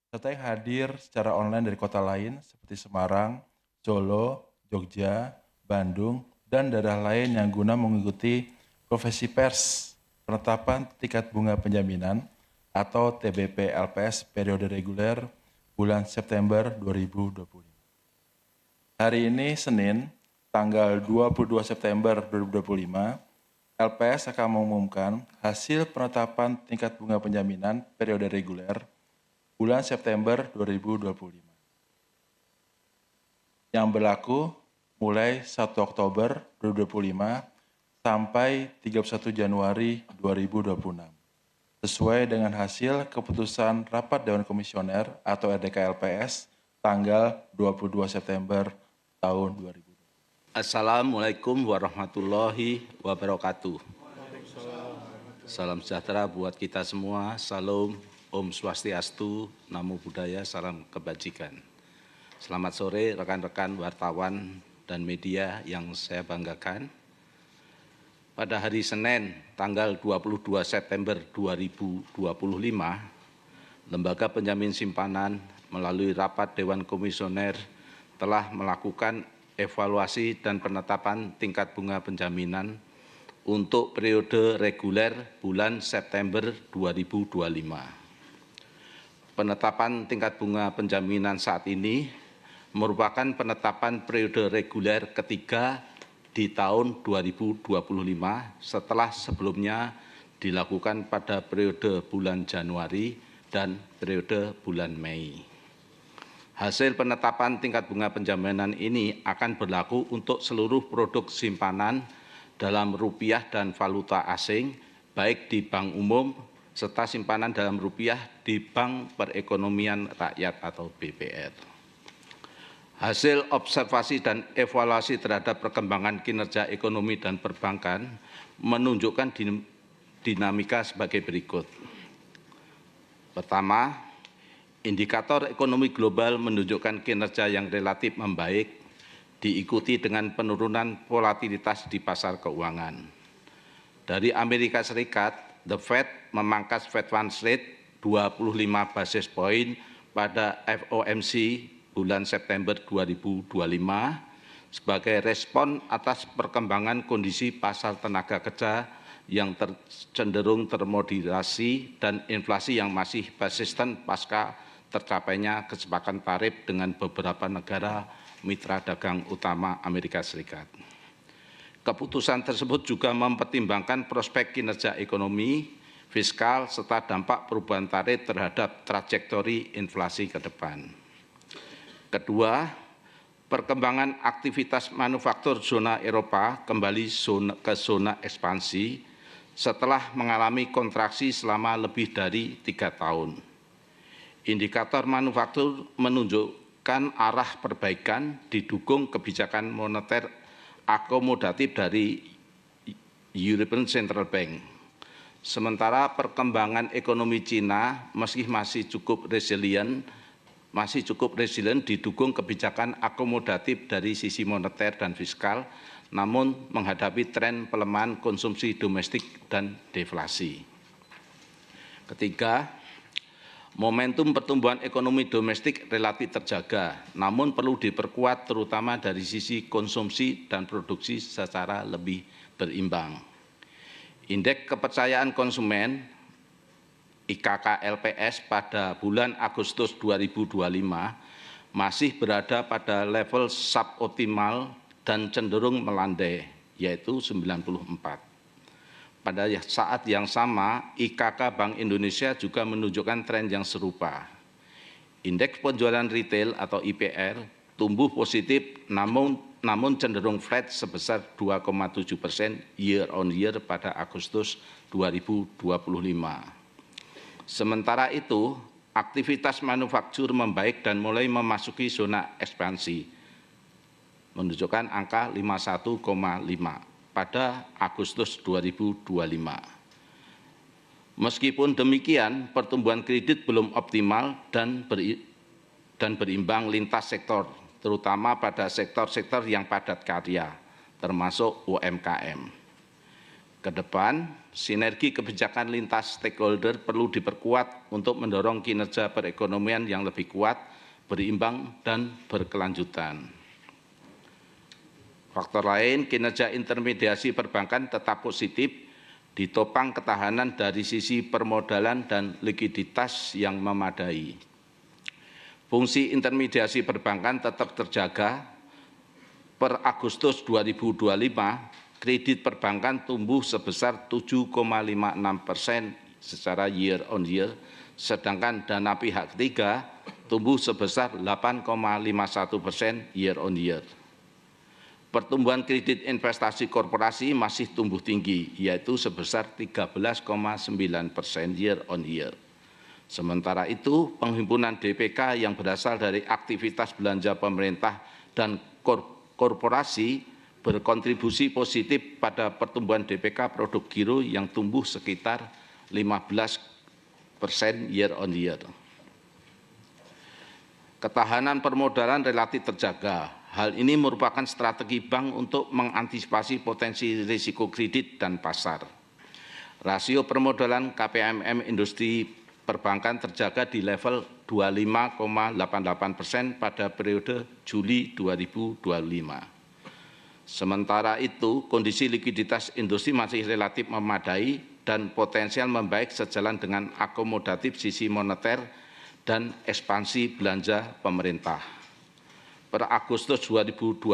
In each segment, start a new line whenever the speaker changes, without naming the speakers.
serta yang hadir secara online dari kota lain seperti Semarang, Solo, Jogja, Bandung, dan daerah lain yang guna mengikuti konferensi pers penetapan tingkat bunga penjaminan atau TBP LPS periode reguler bulan September 2025. Hari ini Senin, tanggal 22 September 2025, LPS akan mengumumkan hasil penetapan tingkat bunga penjaminan periode reguler bulan September 2025 yang berlaku mulai 1 Oktober 2025 sampai 31 Januari 2026 sesuai dengan hasil keputusan Rapat Dewan Komisioner atau RDK LPS tanggal 22 September tahun 2020.
Assalamualaikum warahmatullahi wabarakatuh. Salam sejahtera buat kita semua. Salam, Om Swastiastu, Namo Buddhaya, salam kebajikan. Selamat sore rekan-rekan wartawan dan media yang saya banggakan. Pada hari Senin, tanggal 22 September 2025, Lembaga Penjamin Simpanan melalui Rapat Dewan Komisioner telah melakukan evaluasi dan penetapan tingkat bunga penjaminan untuk periode reguler bulan September 2025. Penetapan tingkat bunga penjaminan saat ini merupakan penetapan periode reguler ketiga di tahun 2025 setelah sebelumnya dilakukan pada periode bulan Januari dan periode bulan Mei. Hasil penetapan tingkat bunga penjaminan ini akan berlaku untuk seluruh produk simpanan dalam rupiah dan valuta asing, baik di bank umum serta simpanan dalam rupiah di Bank Perekonomian Rakyat atau BPR. Hasil observasi dan evaluasi terhadap perkembangan kinerja ekonomi dan perbankan menunjukkan dinamika sebagai berikut. Pertama, indikator ekonomi global menunjukkan kinerja yang relatif membaik, diikuti dengan penurunan volatilitas di pasar keuangan. Dari Amerika Serikat, The Fed memangkas Fed Funds Rate 25 basis point pada FOMC bulan September 2025 sebagai respon atas perkembangan kondisi pasar tenaga kerja yang cenderung termoderasi dan inflasi yang masih persisten pasca tercapainya kesepakatan tarif dengan beberapa negara mitra dagang utama Amerika Serikat. Keputusan tersebut juga mempertimbangkan prospek kinerja ekonomi, fiskal, serta dampak perubahan tarif terhadap trajektori inflasi ke depan. Kedua, perkembangan aktivitas manufaktur zona Eropa kembali ke zona ekspansi setelah mengalami kontraksi selama lebih dari 3 tahun. Indikator manufaktur menunjukkan arah perbaikan didukung kebijakan moneter akomodatif dari European Central Bank. Sementara perkembangan ekonomi Cina masih cukup resilient didukung kebijakan akomodatif dari sisi moneter dan fiskal, namun menghadapi tren pelemahan konsumsi domestik dan deflasi. Ketiga, momentum pertumbuhan ekonomi domestik relatif terjaga, namun perlu diperkuat terutama dari sisi konsumsi dan produksi secara lebih berimbang. Indeks kepercayaan konsumen IKK LPS pada bulan Agustus 2025 masih berada pada level suboptimal dan cenderung melandai, yaitu 94. Pada saat yang sama, IKK Bank Indonesia juga menunjukkan tren yang serupa. Indeks penjualan retail atau IPR tumbuh positif namun cenderung flat sebesar 2,7% year on year pada Agustus 2025. Sementara itu, aktivitas manufaktur membaik dan mulai memasuki zona ekspansi, menunjukkan angka 51,5 pada Agustus 2025. Meskipun demikian, pertumbuhan kredit belum optimal dan berimbang lintas sektor, terutama pada sektor-sektor yang padat karya, termasuk UMKM. Ke depan, sinergi kebijakan lintas stakeholder perlu diperkuat untuk mendorong kinerja perekonomian yang lebih kuat, berimbang, dan berkelanjutan. Faktor lain, kinerja intermediasi perbankan tetap positif, ditopang ketahanan dari sisi permodalan dan likuiditas yang memadai. Fungsi intermediasi perbankan tetap terjaga. Per Agustus 2025, kredit perbankan tumbuh sebesar 7,56% secara year on year, sedangkan dana pihak ketiga tumbuh sebesar 8,51% year on year. Pertumbuhan kredit investasi korporasi masih tumbuh tinggi, yaitu sebesar 13,9% year on year. Sementara itu, penghimpunan DPK yang berasal dari aktivitas belanja pemerintah dan korporasi berkontribusi positif pada pertumbuhan DPK produk giro yang tumbuh sekitar 15% year on year. Ketahanan permodalan relatif terjaga. Hal ini merupakan strategi bank untuk mengantisipasi potensi risiko kredit dan pasar. Rasio permodalan KPMM industri perbankan terjaga di level 25,88% pada periode Juli 2025. Sementara itu, kondisi likuiditas industri masih relatif memadai dan potensial membaik sejalan dengan akomodatif sisi moneter dan ekspansi belanja pemerintah. Per Agustus 2025,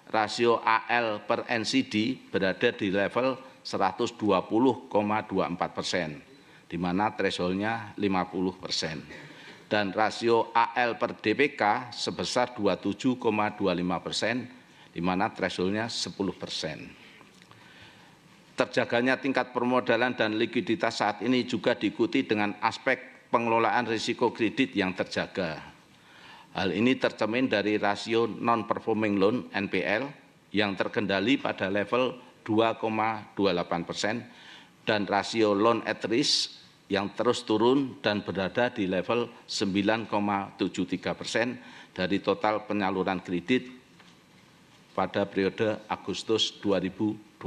rasio AL per NCD berada di level 120,24%, di mana threshold-nya 50%. Dan rasio AL per DPK sebesar 27,25%, di mana threshold-nya 10%. Terjaganya tingkat permodalan dan likuiditas saat ini juga diikuti dengan aspek pengelolaan risiko kredit yang terjaga. Hal ini tercermin dari rasio non-performing loan (NPL) yang terkendali pada level 2,28% dan rasio loan at risk yang terus turun dan berada di level 9,73% dari total penyaluran kredit pada periode Agustus 2025.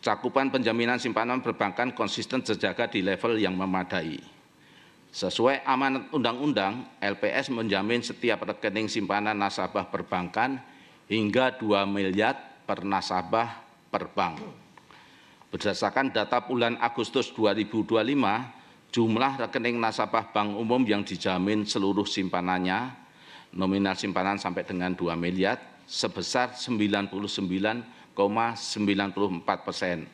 Cakupan penjaminan simpanan perbankan konsisten terjaga di level yang memadai. Sesuai amanat undang-undang, LPS menjamin setiap rekening simpanan nasabah perbankan hingga 2 miliar per nasabah per bank. Berdasarkan data bulan Agustus 2025, jumlah rekening nasabah bank umum yang dijamin seluruh simpanannya nominal simpanan sampai dengan 2 miliar sebesar 99,94%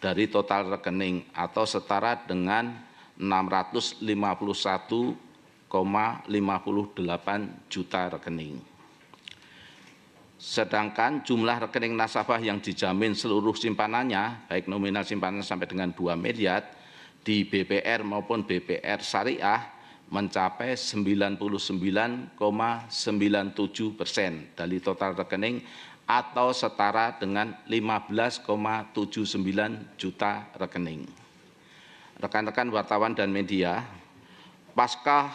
dari total rekening atau setara dengan 651,58 juta rekening. Sedangkan jumlah rekening nasabah yang dijamin seluruh simpanannya, baik nominal simpanan sampai dengan 2 miliar, di BPR maupun BPR Syariah mencapai 99,97% dari total rekening atau setara dengan 15,79 juta rekening. Rekan-rekan wartawan dan media, pasca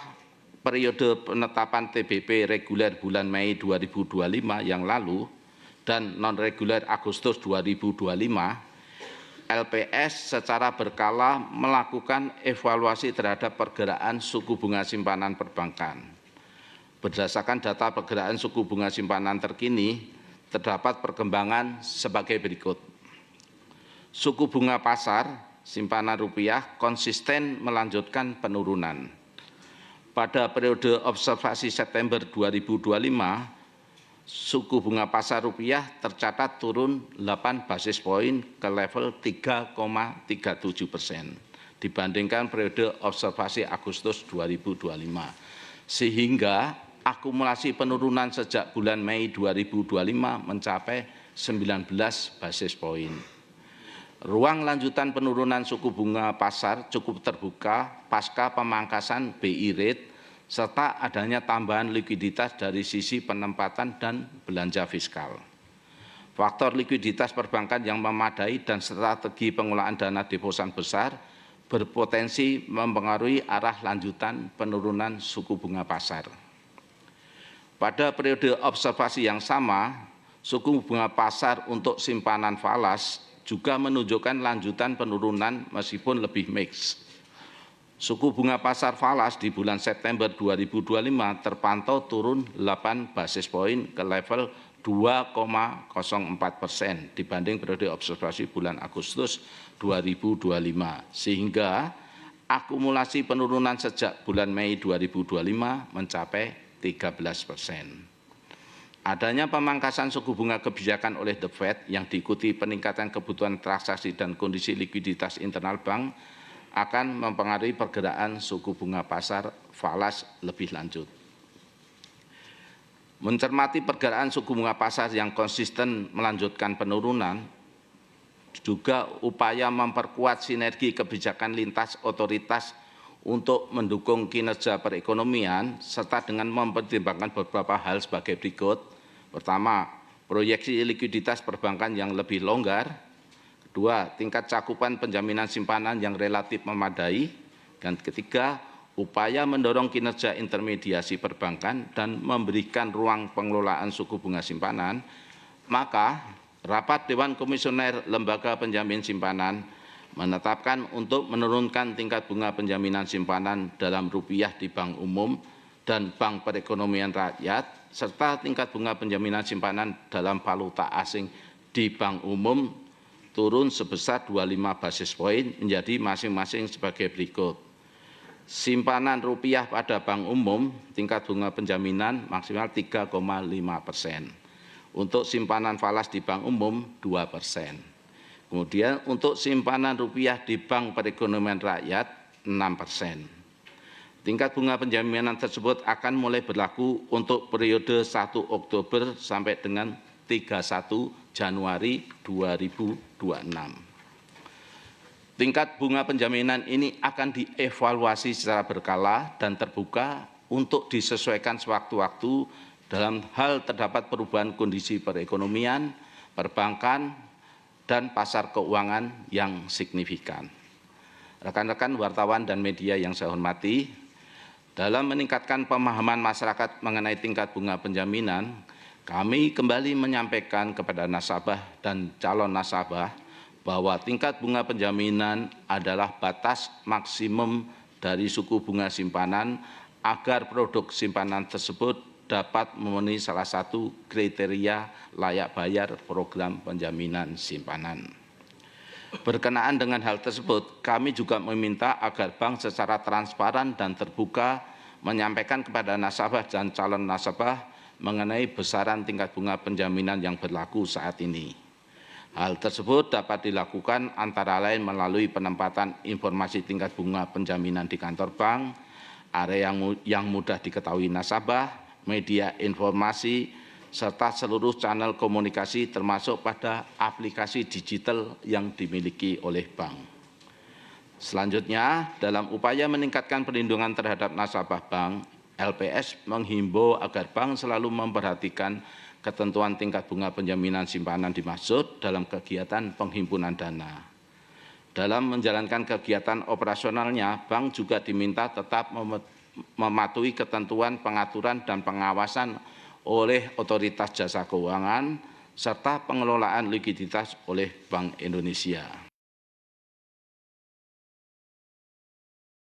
periode penetapan TBP reguler bulan Mei 2025 yang lalu dan non-reguler Agustus 2025, LPS secara berkala melakukan evaluasi terhadap pergerakan suku bunga simpanan perbankan. Berdasarkan data pergerakan suku bunga simpanan terkini, terdapat perkembangan sebagai berikut. Suku bunga pasar simpanan rupiah konsisten melanjutkan penurunan. Pada periode observasi September 2025, suku bunga pasar rupiah tercatat turun 8 basis poin ke level 3,37% dibandingkan periode observasi Agustus 2025. Sehingga akumulasi penurunan sejak bulan Mei 2025 mencapai 19 basis poin. Ruang lanjutan penurunan suku bunga pasar cukup terbuka pasca pemangkasan BI rate serta adanya tambahan likuiditas dari sisi penempatan dan belanja fiskal. Faktor likuiditas perbankan yang memadai dan strategi pengelolaan dana deposan besar berpotensi mempengaruhi arah lanjutan penurunan suku bunga pasar. Pada periode observasi yang sama, suku bunga pasar untuk simpanan falas juga menunjukkan lanjutan penurunan meskipun lebih mix. Suku bunga pasar falas di bulan September 2025 terpantau turun 8 basis poin ke level 2,04% dibanding periode observasi bulan Agustus 2025, sehingga akumulasi penurunan sejak bulan Mei 2025 mencapai 13%. Adanya pemangkasan suku bunga kebijakan oleh The Fed yang diikuti peningkatan kebutuhan transaksi dan kondisi likuiditas internal bank akan mempengaruhi pergerakan suku bunga pasar falas lebih lanjut. Mencermati pergerakan suku bunga pasar yang konsisten melanjutkan penurunan, juga upaya memperkuat sinergi kebijakan lintas otoritas untuk mendukung kinerja perekonomian, serta dengan mempertimbangkan beberapa hal sebagai berikut. Pertama, proyeksi likuiditas perbankan yang lebih longgar. Kedua, tingkat cakupan penjaminan simpanan yang relatif memadai. Dan ketiga, upaya mendorong kinerja intermediasi perbankan dan memberikan ruang pengelolaan suku bunga simpanan. Maka, rapat Dewan Komisioner Lembaga Penjamin Simpanan menetapkan untuk menurunkan tingkat bunga penjaminan simpanan dalam rupiah di Bank Umum dan Bank Perekonomian Rakyat, serta tingkat bunga penjaminan simpanan dalam valuta asing di Bank Umum turun sebesar 25 basis poin menjadi masing-masing sebagai berikut. Simpanan rupiah pada Bank Umum tingkat bunga penjaminan maksimal 3,5%. Untuk simpanan falas di Bank Umum 2%. Kemudian untuk simpanan rupiah di Bank Perekonomian Rakyat 6%. Tingkat bunga penjaminan tersebut akan mulai berlaku untuk periode 1 Oktober sampai dengan 31 Januari 2026. Tingkat bunga penjaminan ini akan dievaluasi secara berkala dan terbuka untuk disesuaikan sewaktu-waktu dalam hal terdapat perubahan kondisi perekonomian, perbankan, dan pasar keuangan yang signifikan. Rekan-rekan wartawan dan media yang saya hormati, dalam meningkatkan pemahaman masyarakat mengenai tingkat bunga penjaminan, kami kembali menyampaikan kepada nasabah dan calon nasabah bahwa tingkat bunga penjaminan adalah batas maksimum dari suku bunga simpanan agar produk simpanan tersebut dapat memenuhi salah satu kriteria layak bayar program penjaminan simpanan. Berkenaan dengan hal tersebut, kami juga meminta agar bank secara transparan dan terbuka menyampaikan kepada nasabah dan calon nasabah mengenai besaran tingkat bunga penjaminan yang berlaku saat ini. Hal tersebut dapat dilakukan antara lain melalui penempatan informasi tingkat bunga penjaminan di kantor bank, area yang mudah diketahui nasabah, media informasi, serta seluruh channel komunikasi termasuk pada aplikasi digital yang dimiliki oleh bank. Selanjutnya, dalam upaya meningkatkan perlindungan terhadap nasabah bank, LPS menghimbau agar bank selalu memperhatikan ketentuan tingkat bunga penjaminan simpanan dimaksud dalam kegiatan penghimpunan dana. Dalam menjalankan kegiatan operasionalnya, bank juga diminta tetap mematuhi ketentuan pengaturan dan pengawasan oleh Otoritas Jasa Keuangan serta pengelolaan likuiditas oleh Bank Indonesia.